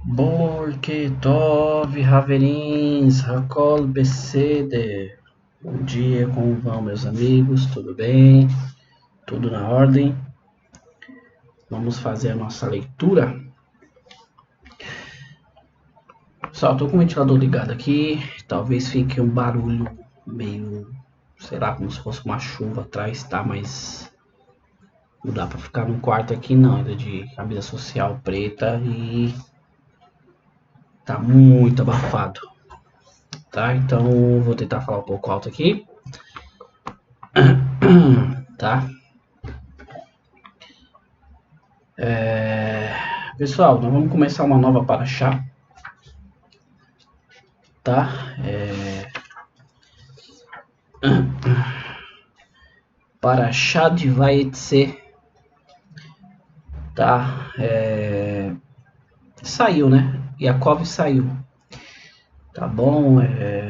Borke Tov Haverins Hakol Beseder. Bom dia, como vão meus amigos? Tudo bem? Tudo na ordem? Vamos fazer a nossa leitura. Só estou com o ventilador ligado aqui, talvez fique um barulho meio, sei lá, como se fosse uma chuva atrás, tá? Mas não dá para ficar no quarto aqui não, ainda de camisa social preta e tá muito abafado. Tá? Então vou tentar falar um pouco alto aqui, tá? Pessoal, nós vamos começar uma nova paraxá, tá? Paraxá de Vaetze, tá? Saiu, né? Yaakov saiu, tá bom?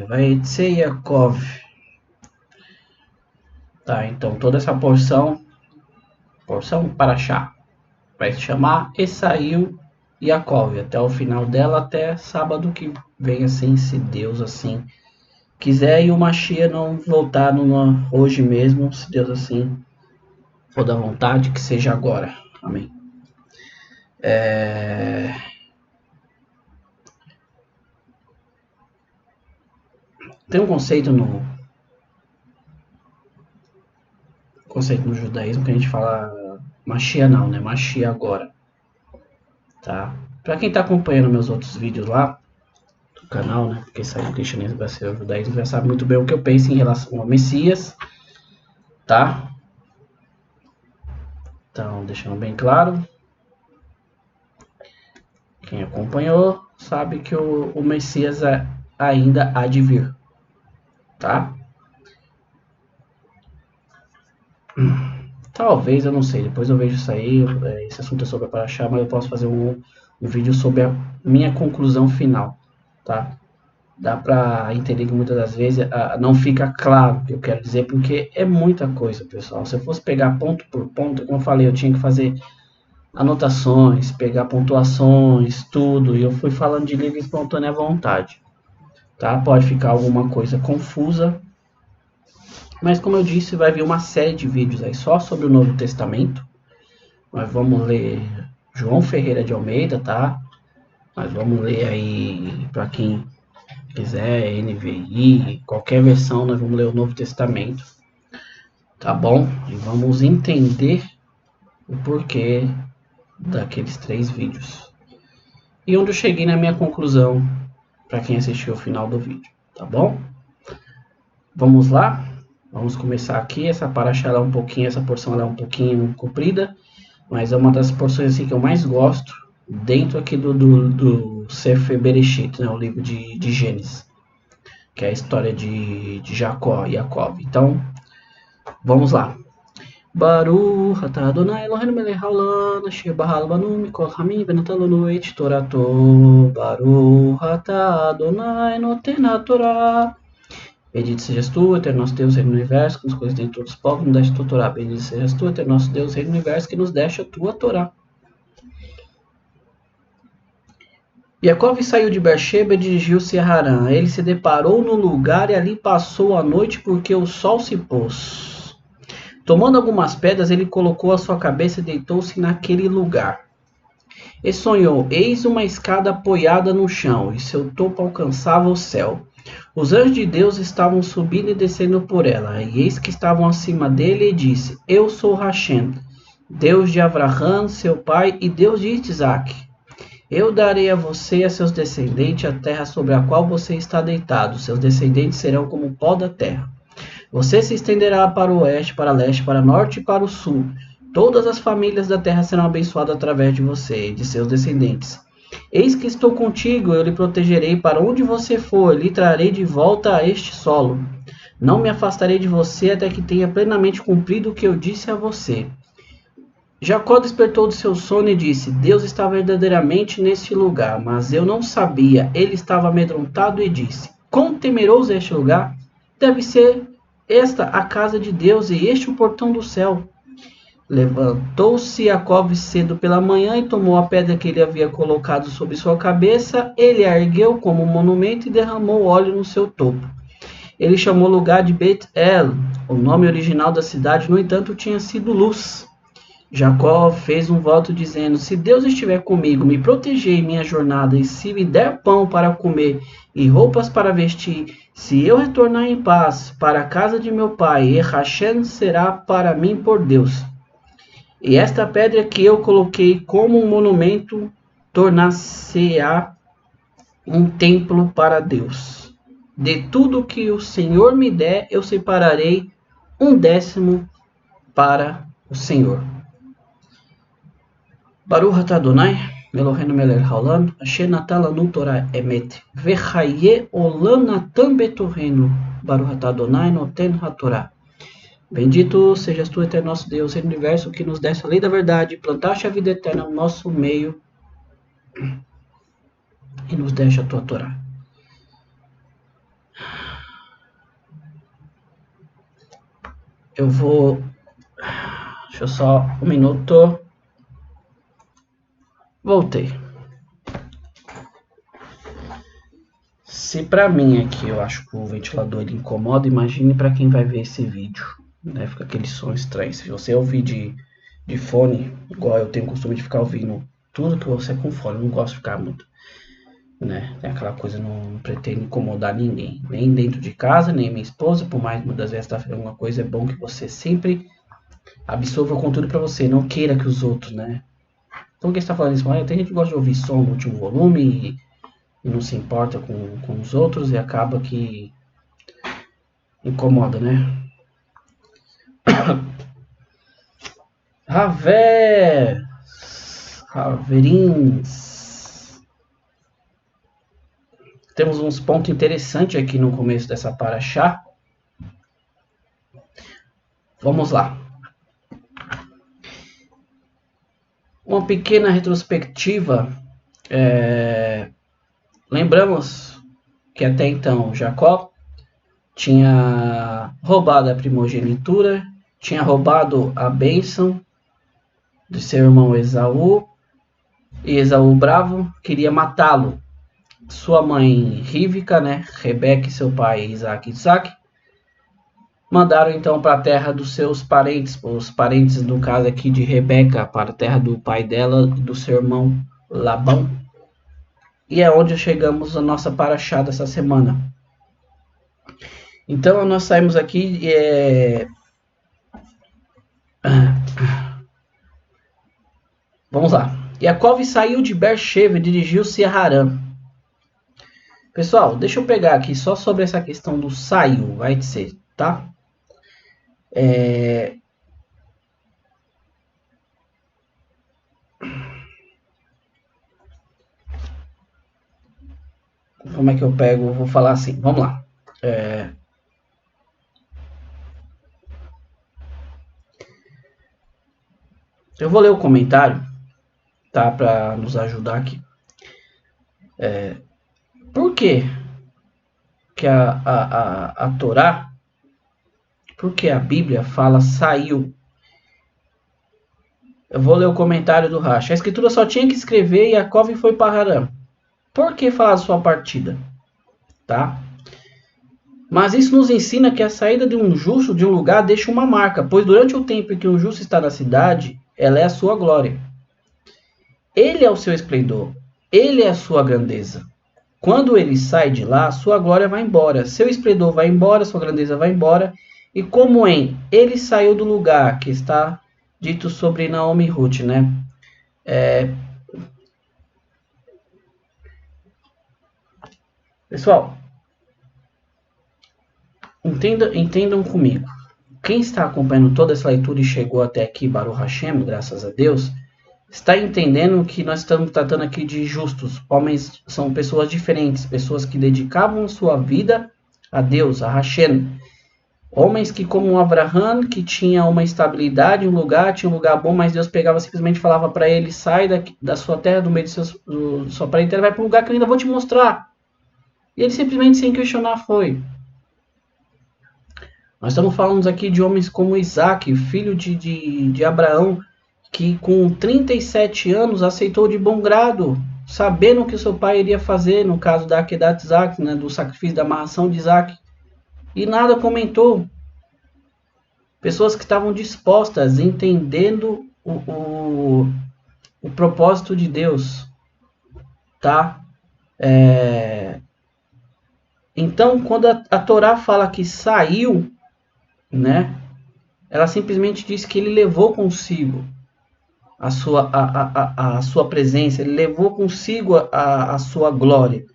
Vaetze Yaakov, tá? Então toda essa porção paraxá, vai se chamar E saiu Yaakov, até o final dela, até sábado que vem, assim, se Deus assim quiser, e o Mashiach não voltar hoje mesmo, se Deus assim for da vontade, que seja agora. Amém. Tem um conceito no judaísmo que a gente fala Mashiach não, né? Mashiach agora. Tá? Pra quem tá acompanhando meus outros vídeos lá do canal, né? Quem sabe o cristianismo vai ser o judaísmo, já sabe muito bem o que eu penso em relação ao Messias, tá? Então, deixando bem claro, quem acompanhou sabe que o Messias ainda há de vir, tá? Talvez, eu não sei, depois eu vejo isso aí, esse assunto é sobre a Paraxá, mas eu posso fazer um vídeo sobre a minha conclusão final, tá? Dá pra entender que muitas das vezes não fica claro o que eu quero dizer, porque é muita coisa, pessoal. Se eu fosse pegar ponto por ponto, como eu falei, eu tinha que fazer anotações, pegar pontuações, tudo, e eu fui falando de livre e espontânea vontade, tá? Pode ficar alguma coisa confusa, mas como eu disse, vai vir uma série de vídeos aí só sobre o Novo Testamento. Nós vamos ler João Ferreira de Almeida, tá? Nós vamos ler aí, para quem quiser, NVI, qualquer versão, nós vamos ler o Novo Testamento, tá bom? E vamos entender o porquê daqueles 3 vídeos. E onde eu cheguei na minha conclusão, para quem assistiu o final do vídeo, tá bom? Vamos lá? Vamos começar aqui. Essa paraxá é um pouquinho, essa porção é um pouquinho comprida, mas é uma das porções assim que eu mais gosto dentro aqui do Sefer Bereshit, né, o livro de Gênesis, que é a história de Jacó e Jacob. Então, vamos lá. Baruch atah Adonai Eloheinu melech haolam asher bahal banu mikol hamim venatan לנו את תורתו. Baruch atah Adonai noten haTorah. Bendito sejas tu, eterno nosso Deus, Rei do Universo, que nos coisas de todos os povos, nos deste a tua Torá. Bendito sejas tu, eterno nosso Deus, Rei do Universo, que nos deste a tua Torá. Jacob saiu de Beersheba e dirigiu-se a Harã. Ele se deparou no lugar e ali passou a noite, porque o sol se pôs. Tomando algumas pedras, ele colocou a sua cabeça e deitou-se naquele lugar. E sonhou, eis uma escada apoiada no chão, e seu topo alcançava o céu. Os anjos de Deus estavam subindo e descendo por ela, e eis que estavam acima dele, e disse: Eu sou Hashem, Deus de Abraham, seu pai, e Deus de Isaac. Eu darei a você e a seus descendentes a terra sobre a qual você está deitado. Seus descendentes serão como o pó da terra. Você se estenderá para o oeste, para o leste, para o norte e para o sul. Todas as famílias da terra serão abençoadas através de você e de seus descendentes. Eis que estou contigo, eu lhe protegerei para onde você for, lhe trarei de volta a este solo. Não me afastarei de você até que tenha plenamente cumprido o que eu disse a você. Jacó despertou do seu sono e disse: Deus está verdadeiramente neste lugar, mas eu não sabia. Ele estava amedrontado e disse: Quão temeroso é este lugar? Deve ser esta a casa de Deus e este o portão do céu. Levantou-se Jacó cedo pela manhã e tomou a pedra que ele havia colocado sobre sua cabeça. Ele a ergueu como um monumento e derramou óleo no seu topo. Ele chamou o lugar de Bet-El. O nome original da cidade, no entanto, tinha sido Luz. Jacó fez um voto dizendo: se Deus estiver comigo, me proteger em minha jornada, e se me der pão para comer e roupas para vestir, se eu retornar em paz para a casa de meu pai, e Hashem será para mim por Deus. E esta pedra que eu coloquei como um monumento tornar-se-á um templo para Deus. De tudo que o Senhor me der, eu separarei 1/10 para o Senhor. Baruch atah Adonai, Eloheinu melech haolam, asher natan lanu Torah emet, vechaye olam natan betorreno, Baruch atah Adonai noten haTorah. Bendito sejas tu, eterno nosso Deus, Senhor do universo, que nos deste a lei da verdade, plantaste a vida eterna no nosso meio e nos deste a tua Torá. Eu vou... Deixa eu só um minuto. Voltei. Se pra mim aqui eu acho que o ventilador ele incomoda, imagine para quem vai ver esse vídeo. Né? Fica aquele som estranho. Se você ouvir de fone, igual eu tenho o costume de ficar ouvindo tudo que você é com fone, não gosto de ficar muito. Né? Tem aquela coisa, não pretendo incomodar ninguém. Nem dentro de casa, nem minha esposa. Por mais muitas vezes está fazendo alguma coisa, é bom que você sempre absorva o conteúdo para você. Não queira que os outros, né? Então quem está falando isso? Tem gente que gosta de ouvir som no último volume e não se importa com os outros e acaba que incomoda, né? Raverins. Temos uns pontos interessantes aqui no começo dessa paraxá. Vamos lá. Uma pequena retrospectiva. Lembramos que até então Jacó tinha roubado a primogenitura, tinha roubado a bênção de seu irmão Esaú, e Esaú, bravo, queria matá-lo. Sua mãe Rívca, né, Rebeca e seu pai Isaac, mandaram então para a terra dos seus parentes, os parentes no caso aqui de Rebeca, para a terra do pai dela e do seu irmão Labão. E é onde chegamos a nossa paraxá dessa semana. Então nós saímos aqui Vamos lá. Yaakov saiu de Beersheba e dirigiu-se a Harã. Pessoal, deixa eu pegar aqui só sobre essa questão do saiu, vai ser, tá? Como é que eu pego? Vou falar assim, vamos lá. Eu vou ler o comentário, tá? Para nos ajudar aqui. Por que a Torá, por que a Bíblia fala saiu? Eu vou ler o comentário do Racha. A escritura só tinha que escrever e Yaakov foi para Harã. Por que fala a sua partida? Tá? Mas isso nos ensina que a saída de um justo de um lugar deixa uma marca, pois durante o tempo em que um justo está na cidade, ela é a sua glória. Ele é o seu esplendor, ele é a sua grandeza. Quando ele sai de lá, sua glória vai embora, seu esplendor vai embora, sua grandeza vai embora. E como ele saiu do lugar, que está dito sobre Naomi e Ruth, né? Pessoal, entendam comigo. Quem está acompanhando toda essa leitura e chegou até aqui, Baruch Hashem, graças a Deus, está entendendo que nós estamos tratando aqui de justos. Homens são pessoas diferentes, pessoas que dedicavam sua vida a Deus, a Hashem. Homens que, como Abraham, que tinha uma estabilidade, tinha um lugar bom, mas Deus pegava simplesmente e falava para ele, sai da sua terra, do meio do sua parentela, vai para um lugar que eu ainda vou te mostrar. E ele simplesmente, sem questionar, foi. Nós estamos falando aqui de homens como Isaac, filho de Abraão, que com 37 anos aceitou de bom grado, sabendo o que seu pai iria fazer, no caso da Akedat Isaac, né, do sacrifício da amarração de Isaac, e nada comentou. Pessoas que estavam dispostas, entendendo o propósito de Deus, tá? Então, quando a Torá fala que saiu, né, ela simplesmente diz que ele levou consigo a sua presença, ele levou consigo a sua glória.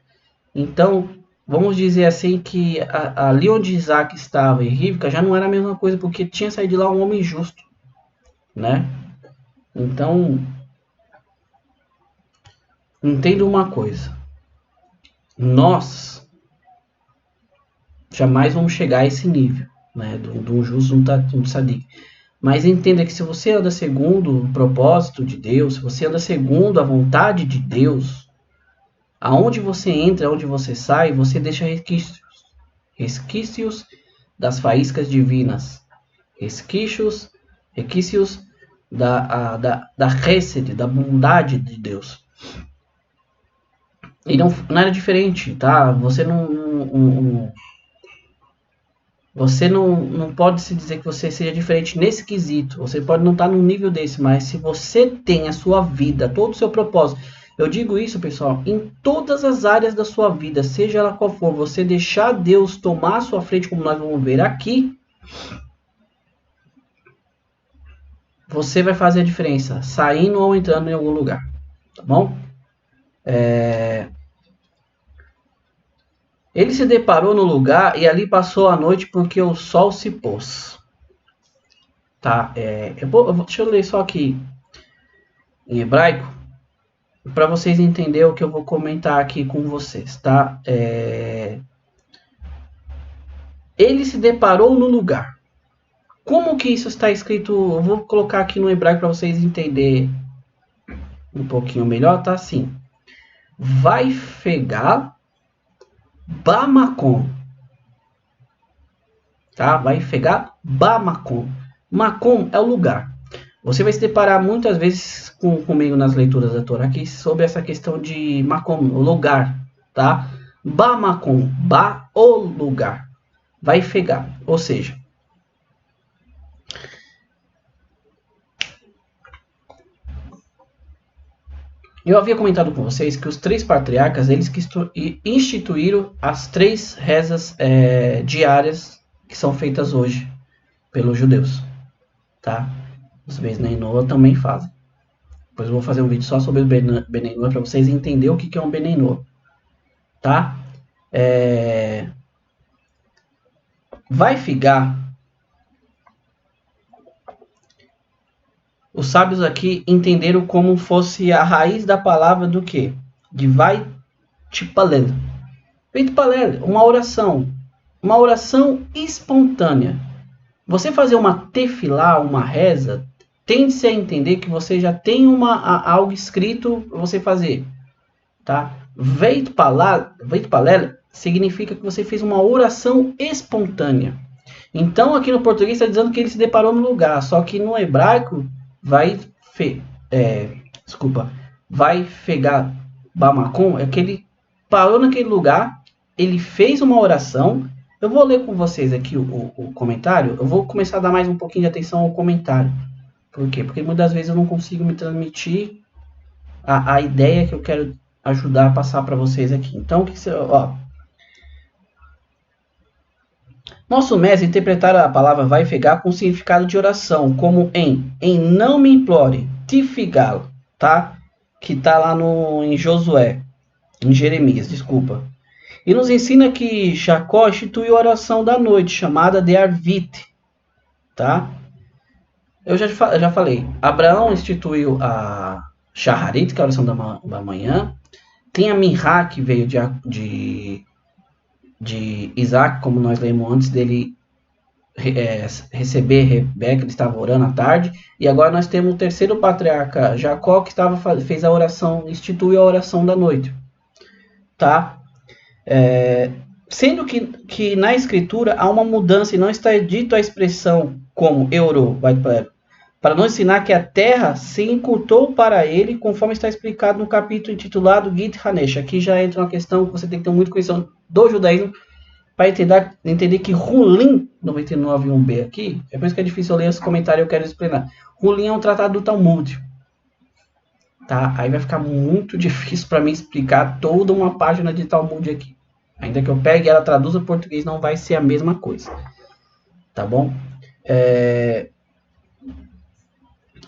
Então, vamos dizer assim que ali onde Isaac estava e Rivka já não era a mesma coisa, porque tinha saído de lá um homem justo, né? Então, entenda uma coisa. Nós jamais vamos chegar a esse nível, né? Do justo, do tzadik. Mas entenda que se você anda segundo o propósito de Deus, se você anda segundo a vontade de Deus, aonde você entra, aonde você sai, você deixa resquícios das faíscas divinas, resquícios da Hesed, da bondade de Deus. E não era diferente, tá? Você não pode se dizer que você seja diferente nesse quesito. Você pode não estar num nível desse, mas se você tem a sua vida, todo o seu propósito, eu digo isso, pessoal, em todas as áreas da sua vida, seja ela qual for, você deixar Deus tomar a sua frente, como nós vamos ver aqui, você vai fazer a diferença, saindo ou entrando em algum lugar, tá bom? Ele se deparou no lugar e ali passou a noite porque o sol se pôs. Tá, deixa eu ler só aqui em hebraico, para vocês entenderem o que eu vou comentar aqui com vocês, tá? Ele se deparou no lugar. Como que isso está escrito? Eu vou colocar aqui no hebraico para vocês entenderem um pouquinho melhor, tá? Assim, vai fegar Bamakom, tá? Vai fegar Bamakom. Makom é o lugar. Você vai se deparar muitas vezes comigo nas leituras da Torá aqui sobre essa questão de Makom, o lugar, tá? Bamakom, ba, o lugar. Vai fegar, ou seja, eu havia comentado com vocês que os 3 patriarcas, eles que instituíram as 3 rezas diárias que são feitas hoje pelos judeus, tá? Os Bnei Noah também fazem. Depois eu vou fazer um vídeo só sobre o Bnei Noah para vocês entenderem o que é um Bnei Noah, tá? Vai figar. Os sábios aqui entenderam como fosse a raiz da palavra do que? De vai tipalel. Vitpalel, uma oração espontânea. Você fazer uma tefilá, uma reza, tende-se a entender que você já tem algo escrito para você fazer, tá? Vitpalel significa que você fez uma oração espontânea. Então, aqui no português está dizendo que ele se deparou no lugar, só que no hebraico vai fegar Bamakom, é que ele parou naquele lugar, ele fez uma oração. Eu vou ler com vocês aqui o comentário, eu vou começar a dar mais um pouquinho de atenção ao comentário. Por quê? Porque muitas vezes eu não consigo me transmitir a ideia que eu quero ajudar a passar para vocês aqui. Então, nosso mestre interpretaram a palavra vai fegar com significado de oração, como em não me implore, tifigal, tá? Que tá lá em Josué, em Jeremias, desculpa. E nos ensina que Jacó instituiu a oração da noite, chamada de Arvit, tá? Eu já falei, Abraão instituiu a Shaharit, que é a oração da manhã. Tem a Minhá, que veio de Isaac, como nós lemos antes dele receber Rebeca, ele estava orando à tarde. E agora nós temos o terceiro patriarca, Jacó, que fez a oração, instituiu a oração da noite, tá? Sendo que na escritura há uma mudança e não está dito a expressão como euro, para nos ensinar que a terra se encurtou para ele, conforme está explicado no capítulo intitulado Git Hanesh. Aqui já entra uma questão que você tem que ter muito conhecimento do judaísmo para entender que Rulim 99.1b aqui, é por isso que é difícil ler esse comentário, eu quero explicar. Rulim é um tratado do Talmud. Tá? Aí vai ficar muito difícil para mim explicar toda uma página de Talmud aqui. Ainda que eu pegue e ela traduza para português, não vai ser a mesma coisa. Tá bom?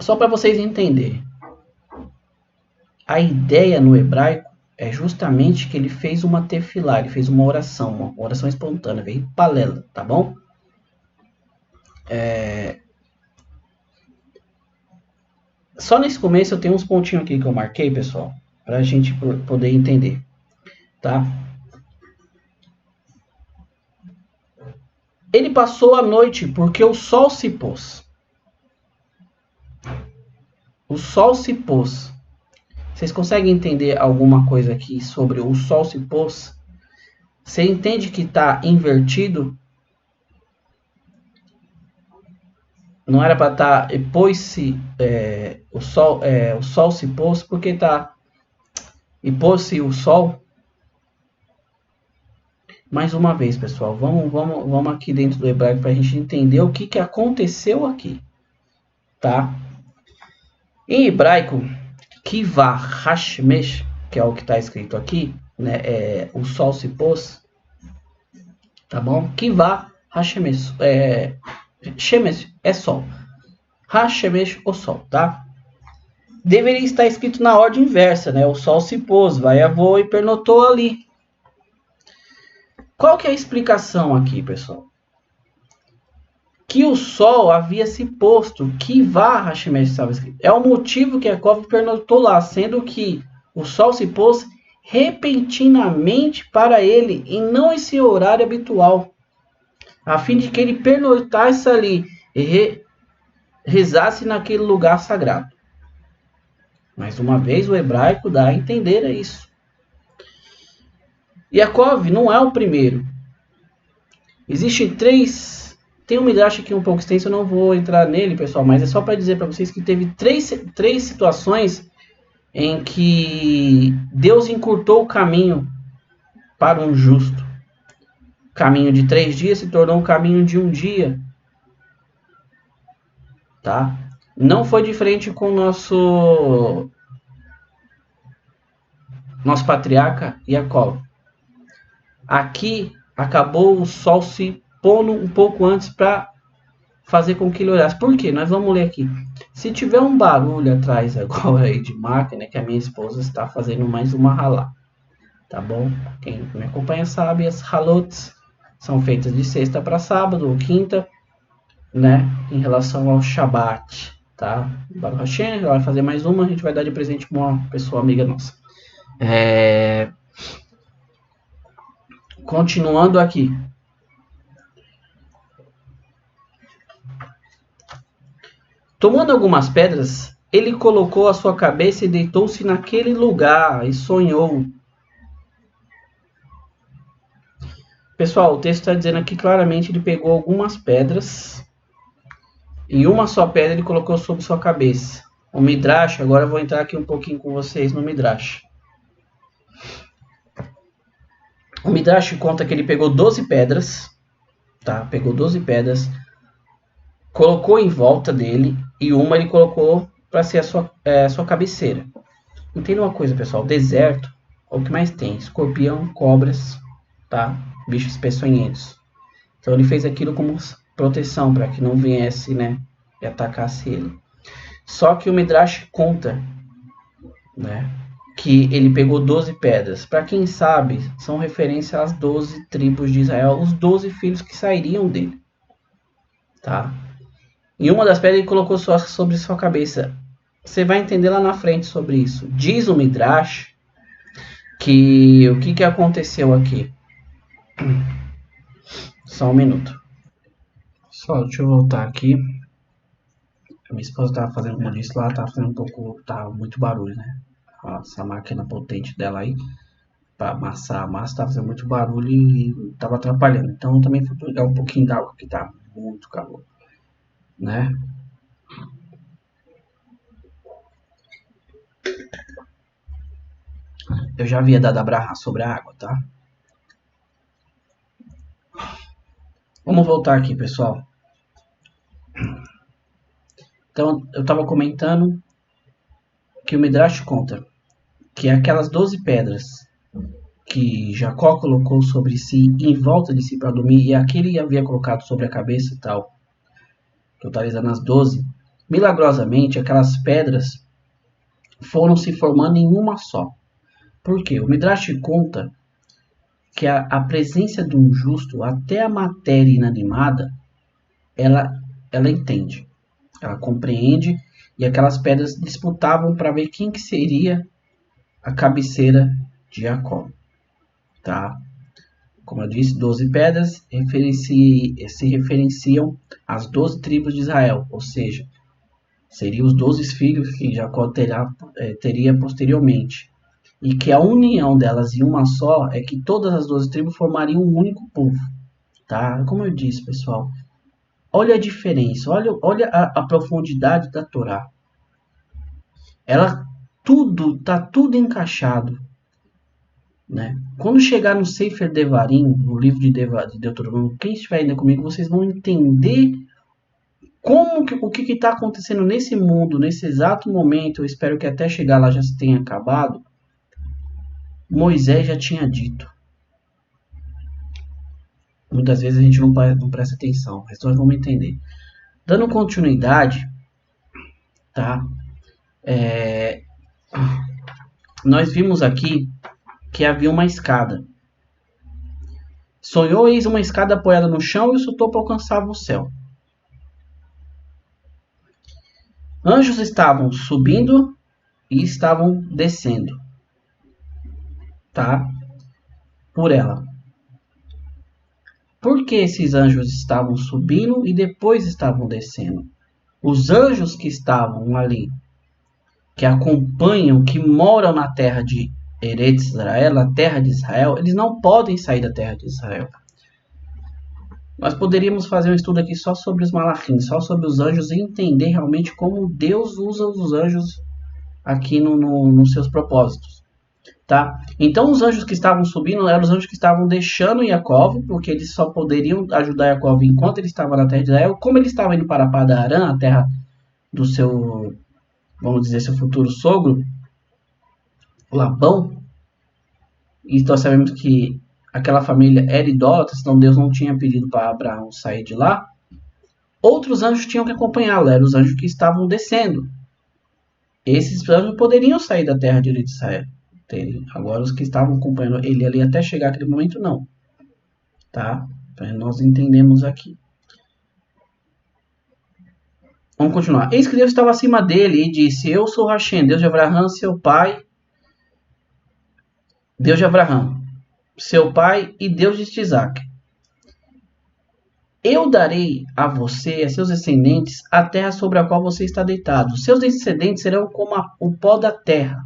Só para vocês entenderem. A ideia no hebraico é justamente que ele fez uma tefilá, ele fez uma oração espontânea, veio palela, tá bom? Só nesse começo eu tenho uns pontinhos aqui que eu marquei, pessoal, para a gente poder entender, tá? Ele passou a noite porque o sol se pôs. O sol se pôs. Vocês conseguem entender alguma coisa aqui sobre o sol se pôs? Você entende que está invertido? Não era para estar pôs-se o sol se pôs, porque está e pôs-se o sol. Mais uma vez, pessoal, vamos aqui dentro do hebraico para a gente entender o que aconteceu aqui, tá? Em hebraico, Kivah Hashmesh, que é o que está escrito aqui, né? O sol se pôs, tá bom? Kivah Hashmesh, Shemesh é sol, Hashemesh o sol, tá? Deveria estar escrito na ordem inversa, né? O sol se pôs, vai avô e pernotou ali. Qual que é a explicação aqui, pessoal? Que o sol havia se posto, que Varra Shemesh estava escrito. É o motivo que Yaakov pernotou lá, sendo que o sol se pôs repentinamente para ele e não esse horário habitual, a fim de que ele pernotasse ali e rezasse naquele lugar sagrado. Mais uma vez, o hebraico dá a entender isso. Yaakov não é o primeiro. Existem três. Tem um midrash aqui um pouco extenso, eu não vou entrar nele, pessoal, mas é só para dizer para vocês que teve três situações em que Deus encurtou o caminho para um justo. O caminho de 3 dias se tornou um caminho de 1 dia. Tá? Não foi diferente com o nosso patriarca Jacob. Aqui acabou o sol se pondo um pouco antes para fazer com que ele olhasse. Por quê? Nós vamos ler aqui. Se tiver um barulho atrás agora aí de máquina, que a minha esposa está fazendo mais uma ralá. Tá bom? Quem me acompanha sabe, as halotes são feitas de sexta para sábado ou quinta, né? Em relação ao Shabat, tá? Baruch Hashem, ela vai fazer mais uma, a gente vai dar de presente para uma pessoa amiga nossa. Continuando aqui. Tomando algumas pedras, ele colocou a sua cabeça e deitou-se naquele lugar e sonhou. Pessoal, o texto está dizendo aqui claramente, ele pegou algumas pedras e uma só pedra ele colocou sobre sua cabeça. O Midrash, agora eu vou entrar aqui um pouquinho com vocês no Midrash. O Midrash conta que ele pegou 12 pedras, tá? Pegou 12 pedras, colocou em volta dele e uma ele colocou para ser a sua cabeceira. Entenda uma coisa, pessoal, deserto é o que mais tem, escorpião, cobras, tá? Bichos peçonhentos. Então ele fez aquilo como proteção para que não viesse, né, e atacasse ele. Só que o Midrash conta, né, que ele pegou 12 pedras. Para quem sabe, são referência às 12 tribos de Israel, os 12 filhos que sairiam dele, tá? E uma das pedras ele colocou sobre sua cabeça. Você vai entender lá na frente sobre isso. Diz o Midrash que o que aconteceu aqui. Só um minuto. Só, deixa eu voltar aqui. A minha esposa estava fazendo, como eu disse lá, estava fazendo um pouco, tava muito barulho, né? Essa máquina potente dela aí. para amassar. A massa estava fazendo muito barulho e estava atrapalhando. Então eu também fui pegar um pouquinho d'água, que tá muito calor, né? Eu já havia dado a brarra sobre a água, tá? Vamos voltar aqui, pessoal. Então, eu estava comentando que o Midrash conta que aquelas 12 pedras que Jacó colocou sobre si, em volta de si para dormir, e aquele havia colocado sobre a cabeça e tal, totalizando as 12, milagrosamente aquelas pedras foram se formando em uma só. Por quê? O Midrash conta que a presença de um justo, até a matéria inanimada, ela entende, ela compreende, e aquelas pedras disputavam para ver quem que seria a cabeceira de Jacó, tá? Como eu disse, 12 pedras se referenciam às 12 tribos de Israel, ou seja, seriam os 12 filhos que Jacó teria posteriormente. E que a união delas em uma só é que todas as 12 tribos formariam um único povo. Tá? Como eu disse, pessoal, olha a diferença, olha a profundidade da Torá. Ela tá tudo encaixado, né? Quando chegar no Sefer Devarim, no livro de Deuteronômio, quem estiver ainda comigo, vocês vão entender o que está acontecendo nesse mundo, nesse exato momento. Eu espero que até chegar lá já se tenha acabado. Moisés já tinha dito. Muitas vezes a gente não presta atenção, mas nós vamos entender. Dando continuidade, tá? Nós vimos aqui que havia uma escada. Sonhou, eis uma escada apoiada no chão e o seu topo alcançava o céu. Anjos estavam subindo e estavam descendo, tá? Por ela. Por que esses anjos estavam subindo e depois estavam descendo? Os anjos que estavam ali, que acompanham, que moram na terra de Eretz Israel, na terra de Israel, eles não podem sair da terra de Israel. Nós poderíamos fazer um estudo aqui só sobre os malachim, só sobre os anjos e entender realmente como Deus usa os anjos aqui nos seus propósitos. Tá? Então os anjos que estavam subindo eram os anjos que estavam deixando Jacob, porque eles só poderiam ajudar Jacob enquanto ele estava na terra de Israel. Como ele estava indo para Padan-Aram, a terra do seu, vamos dizer, seu futuro sogro, Labão, e nós sabemos que aquela família era idólatra, senão Deus não tinha pedido para Abraão sair de lá. Outros anjos tinham que acompanhá-lo, eram os anjos que estavam descendo. Esses anjos poderiam sair da terra de Israel. Agora os que estavam acompanhando ele ali até chegar aquele momento, não. Tá? Então, nós entendemos aqui. Vamos continuar. Eis que Deus estava acima dele e disse: Eu sou Hashem, Deus de Abraão, seu pai. Deus de Abraão, seu pai e Deus de Isaac. Eu darei a você e a seus descendentes a terra sobre a qual você está deitado. Seus descendentes serão como o pó da terra.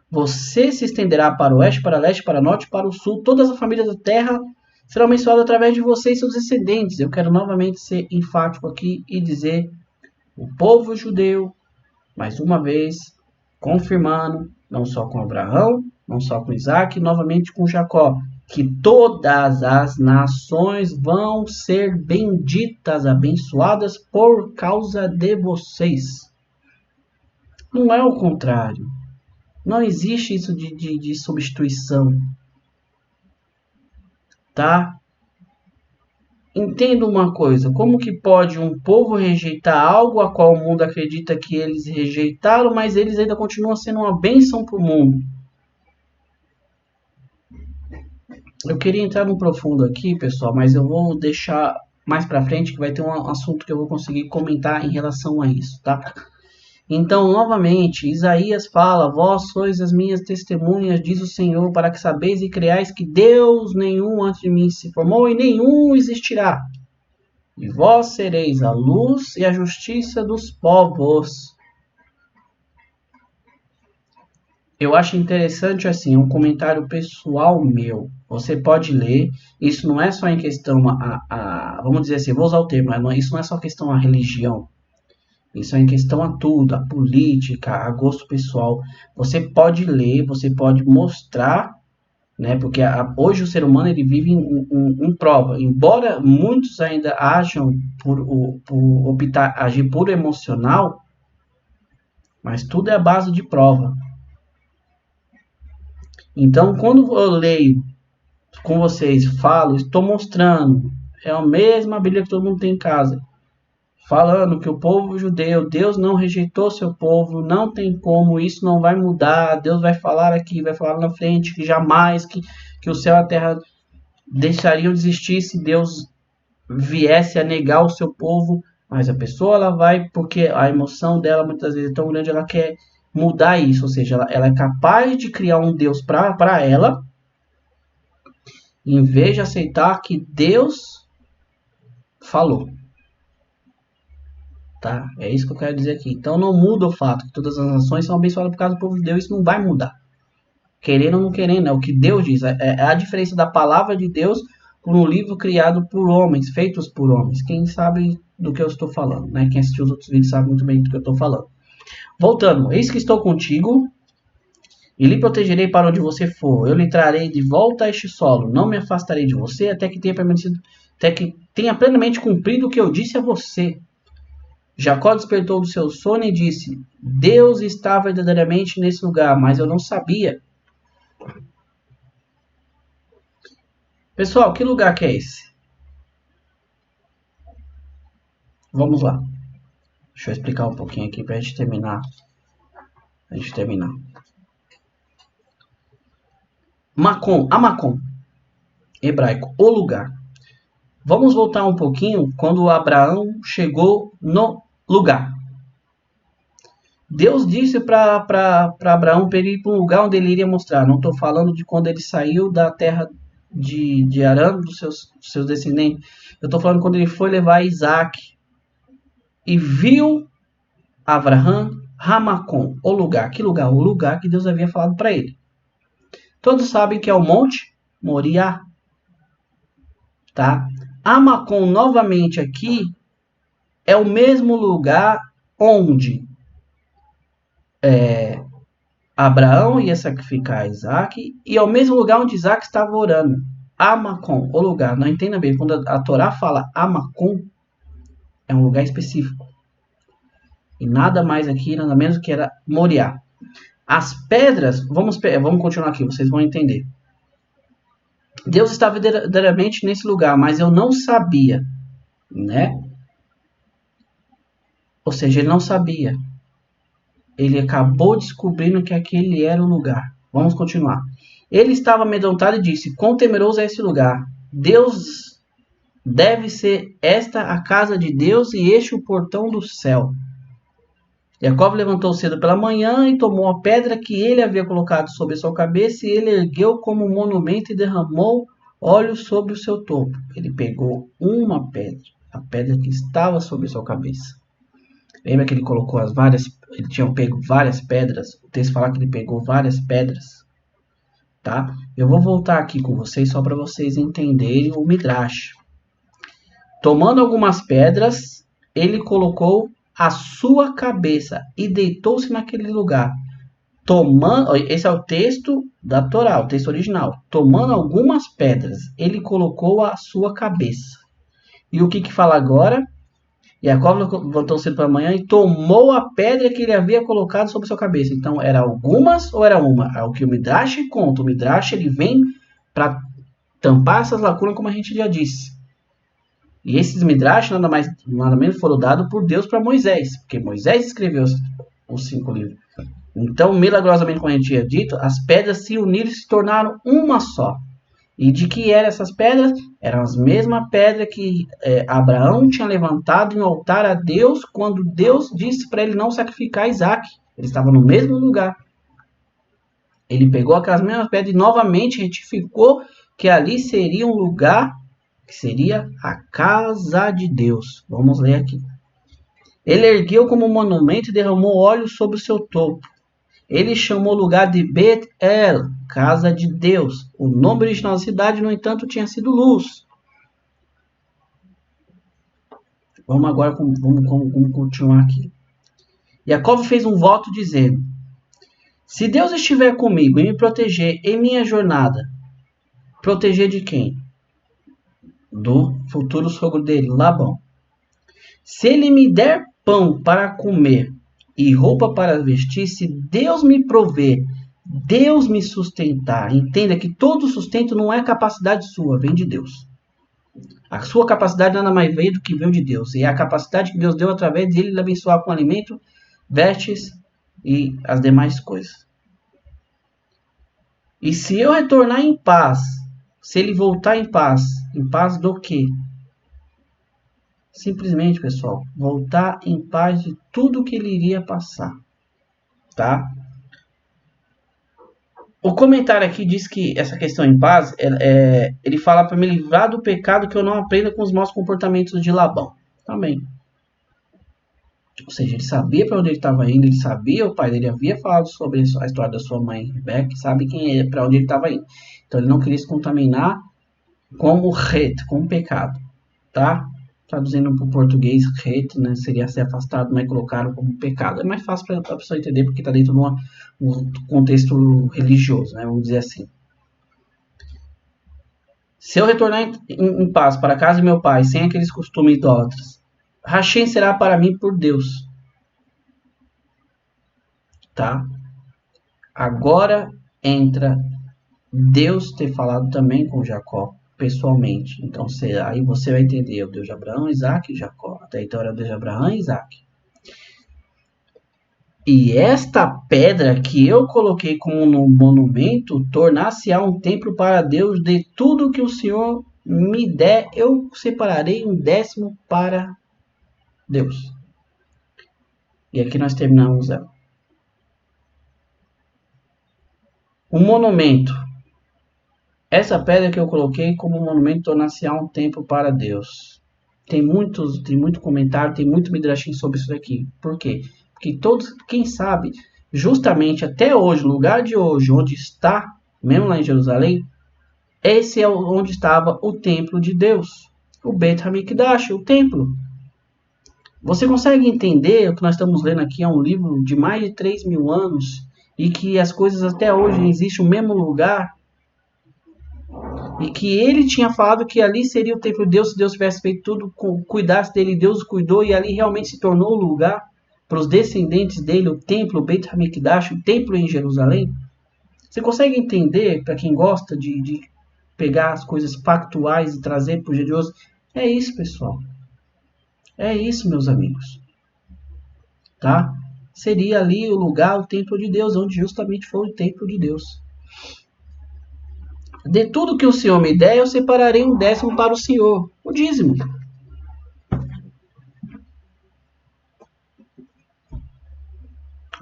Você se estenderá para o oeste, para o leste, para o norte, para o sul. Todas as famílias da terra serão abençoadas através de você e seus descendentes. Eu quero novamente ser enfático aqui e dizer: o povo judeu, mais uma vez, confirmando, não só com Abraão, não só com Isaac, novamente com Jacó, que todas as nações vão ser benditas, abençoadas por causa de vocês. Não é o contrário. Não existe isso de substituição. Tá? Entenda uma coisa. Como que pode um povo rejeitar algo a qual o mundo acredita que eles rejeitaram, mas eles ainda continuam sendo uma bênção para o mundo? Eu queria entrar no profundo aqui, pessoal, mas eu vou deixar mais para frente, que vai ter um assunto que eu vou conseguir comentar em relação a isso, tá? Então, novamente, Isaías fala: vós sois as minhas testemunhas, diz o Senhor, para que sabeis e creais que Deus nenhum antes de mim se formou e nenhum existirá. E vós sereis a luz e a justiça dos povos. eu acho interessante, assim, um comentário pessoal meu. Você pode ler, isso não é só em questão vamos dizer assim, vou usar o termo, isso não é só questão à religião. Isso é em questão a tudo, a política, a gosto pessoal. Você pode ler, você pode mostrar, né? Porque hoje o ser humano ele vive em prova. Embora muitos ainda acham por optar, agir por emocional, mas tudo é a base de prova. Então, quando eu leio com vocês, falo, estou mostrando, é a mesma Bíblia que todo mundo tem em casa, falando que o povo judeu, Deus não rejeitou seu povo, não tem como, isso não vai mudar, Deus vai falar aqui, vai falar na frente, que jamais que o céu e a terra deixariam de existir se Deus viesse a negar o seu povo, mas a pessoa ela vai, porque a emoção dela muitas vezes é tão grande, ela quer mudar isso, ou seja, ela é capaz de criar um Deus para ela, em vez de aceitar que Deus falou. Tá? É isso que eu quero dizer aqui. Então não muda o fato que todas as nações são abençoadas por causa do povo de Deus. Isso não vai mudar. Querendo ou não querendo, é o que Deus diz. É a diferença da palavra de Deus por um livro criado por homens, feitos por homens. Quem sabe do que eu estou falando, né? Quem assistiu os outros vídeos sabe muito bem do que eu estou falando. Voltando, eis que estou contigo e lhe protegerei para onde você for. Eu lhe trarei de volta a este solo. Não me afastarei de você até que tenha plenamente cumprido o que eu disse a você. Jacó despertou do seu sono e disse: Deus está verdadeiramente nesse lugar, mas eu não sabia. Pessoal, que lugar que é esse? Vamos lá. Deixa eu explicar um pouquinho aqui para a gente terminar. Amacom, hebraico, o lugar. Vamos voltar um pouquinho quando Abraão chegou no lugar. Deus disse para Abraão para ele ir para um lugar onde ele iria mostrar. Não estou falando de quando ele saiu da terra de Arã, dos seus descendentes. Eu estou falando quando ele foi levar Isaac e viu Abraham Ramacom, o lugar. Que lugar? O lugar que Deus havia falado para ele. Todos sabem que é o Monte Moriá. Tá? Amacom, novamente aqui, é o mesmo lugar onde Abraão ia sacrificar Isaac e é o mesmo lugar onde Isaac estava orando. Amacom, o lugar. Não entenda bem, quando a Torá fala Amacom, é um lugar específico. E nada mais aqui, nada menos que era Moriá. As pedras, vamos continuar aqui, vocês vão entender. Deus estava verdadeiramente nesse lugar, mas eu não sabia, né? Ou seja, ele não sabia. Ele acabou descobrindo que aquele era o lugar. Vamos continuar. Ele estava amedrontado e disse: Quão temeroso é esse lugar? Deus deve ser esta a casa de Deus e este o portão do céu. Jacó levantou cedo pela manhã e tomou a pedra que ele havia colocado sobre a sua cabeça e ele ergueu como um monumento e derramou óleo sobre o seu topo. Ele pegou uma pedra, a pedra que estava sobre a sua cabeça. Lembra que ele colocou ele tinha pego várias pedras? O texto fala que ele pegou várias pedras, tá? Eu vou voltar aqui com vocês só para vocês entenderem o Midrash. Tomando algumas pedras, ele colocou a sua cabeça e deitou-se naquele lugar. Esse é o texto da Torá, o texto original. Tomando algumas pedras, ele colocou a sua cabeça. E o que fala agora? Jacó levantou cedo pela manhã e tomou a pedra que ele havia colocado sobre sua cabeça. Então, era algumas ou era uma? É o que o Midrash conta. O Midrash ele vem para tampar essas lacunas, como a gente já disse. E esses Midrash nada menos foram dados por Deus para Moisés, porque Moisés escreveu os 5 livros. Então, milagrosamente, como a gente tinha dito, as pedras se uniram e se tornaram uma só. E de que eram essas pedras? Eram as mesmas pedras que Abraão tinha levantado em altar a Deus quando Deus disse para ele não sacrificar Isaac. Ele estava no mesmo lugar. Ele pegou aquelas mesmas pedras e novamente retificou que ali seria um lugar que seria a casa de Deus. Vamos ler aqui. Ele ergueu como monumento e derramou óleo sobre o seu topo. Ele chamou o lugar de Bet-El, casa de Deus. O nome original da cidade, no entanto, tinha sido Luz. Vamos agora vamos continuar aqui. Jacó fez um voto dizendo: se Deus estiver comigo e me proteger em minha jornada, proteger de quem? Do futuro sogro dele, Labão. Se ele me der pão para comer e roupa para vestir, se Deus me prover, Deus me sustentar. Entenda que todo sustento não é capacidade sua, vem de Deus. A sua capacidade nada mais veio do que veio de Deus. E é a capacidade que Deus deu através dele lhe abençoar com alimento, vestes e as demais coisas. E se eu retornar em paz, se ele voltar em paz do quê? Simplesmente, pessoal, voltar em paz de tudo que ele iria passar, tá? O comentário aqui diz que essa questão em paz, ele fala para me livrar do pecado que eu não aprenda com os maus comportamentos de Labão. Também. Ou seja, ele sabia para onde ele estava indo, ele sabia, o pai dele havia falado sobre a história da sua mãe, Rebeca, sabe quem é, para onde ele estava indo. Então ele não queria se contaminar com o het, com o pecado, tá? Traduzindo para o português, het, né, seria ser afastado, mas colocaram como pecado. É mais fácil para a pessoa entender, porque está dentro de um contexto religioso, né, vamos dizer assim. Se eu retornar em paz para a casa de meu pai, sem aqueles costumes idólatras, Hashem será para mim por Deus. Tá? Agora entra Deus ter falado também com Jacó, pessoalmente. Então, aí você vai entender o Deus de Abraão, Isaac e Jacó. Até então era o Deus de Abraão e Isaac. E esta pedra que eu coloquei como um monumento, tornar-se-á um templo para Deus. De tudo que o Senhor me der, eu separarei um 10º para Deus. E aqui nós terminamos ela. Um monumento. Essa pedra que eu coloquei como monumento tornar-se-á um templo para Deus. Tem muito comentário, tem muito midrashim sobre isso daqui. Por quê? Porque todos, quem sabe, justamente até hoje, no lugar de hoje, onde está, mesmo lá em Jerusalém, esse é onde estava o templo de Deus. O Beit HaMikdash, o templo. Você consegue entender o que nós estamos lendo aqui? É um livro de mais de 3.000 anos e que as coisas até hoje existem no mesmo lugar e que ele tinha falado que ali seria o templo de Deus, se Deus tivesse feito tudo, cuidasse dele, Deus cuidou e ali realmente se tornou o lugar para os descendentes dele, o templo, o Beit HaMikdash, o templo em Jerusalém. Você consegue entender, para quem gosta de pegar as coisas factuais e trazer para o dia de hoje? É isso, pessoal. É isso, meus amigos. Tá? Seria ali o lugar, o templo de Deus, onde justamente foi o templo de Deus. De tudo que o Senhor me der, eu separarei um 10º para o Senhor. O dízimo.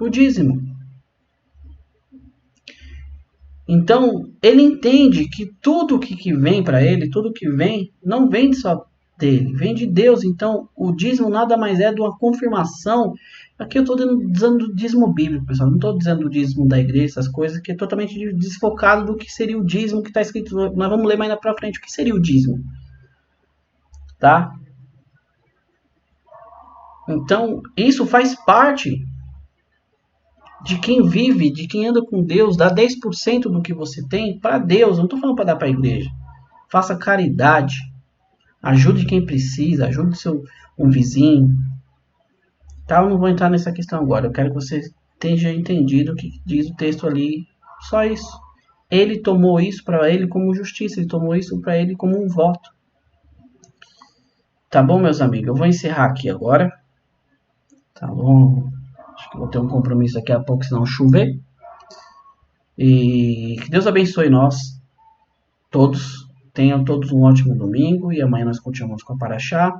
O dízimo. Então, ele entende que tudo que vem para ele, tudo que vem, não vem só dele, vem de Deus. Então, o dízimo nada mais é de uma confirmação. Aqui eu estou dizendo do dízimo bíblico, pessoal. Não estou dizendo do dízimo da igreja, essas coisas, que é totalmente desfocado do que seria o dízimo que está escrito. Nós vamos ler mais para frente o que seria o dízimo. Tá? Então, isso faz parte de quem vive, de quem anda com Deus. Dá 10% do que você tem para Deus. Não estou falando para dar para a igreja. Faça caridade. Ajude quem precisa. Ajude um vizinho. Tá? Eu não vou entrar nessa questão agora. Eu quero que você tenha entendido o que diz o texto ali. Só isso. Ele tomou isso para ele como justiça. Ele tomou isso para ele como um voto. Tá bom, meus amigos? Eu vou encerrar aqui agora. Tá bom? Acho que vou ter um compromisso daqui a pouco, senão chover. E que Deus abençoe nós todos. Tenham todos um ótimo domingo. E amanhã nós continuamos com a Paraxá.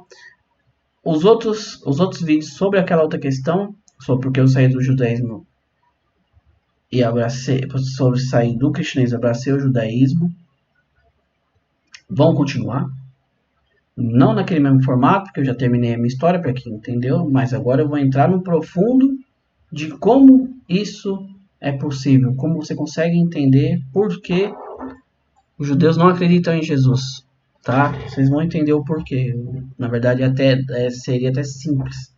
Os outros vídeos sobre aquela outra questão, sobre porque eu saí do judaísmo e abracei, sobre sair do cristianismo e abracei o judaísmo, vão continuar. Não naquele mesmo formato, porque eu já terminei a minha história, para quem entendeu, mas agora eu vou entrar no profundo de como isso é possível, como você consegue entender por que os judeus não acreditam em Jesus, tá? Vocês vão entender o porquê. Na verdade, seria até simples,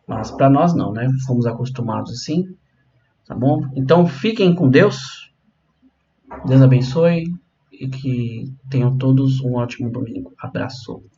mas para nós não, né? Fomos acostumados assim, tá bom? Então fiquem com Deus. Deus abençoe e que tenham todos um ótimo domingo. Abraço.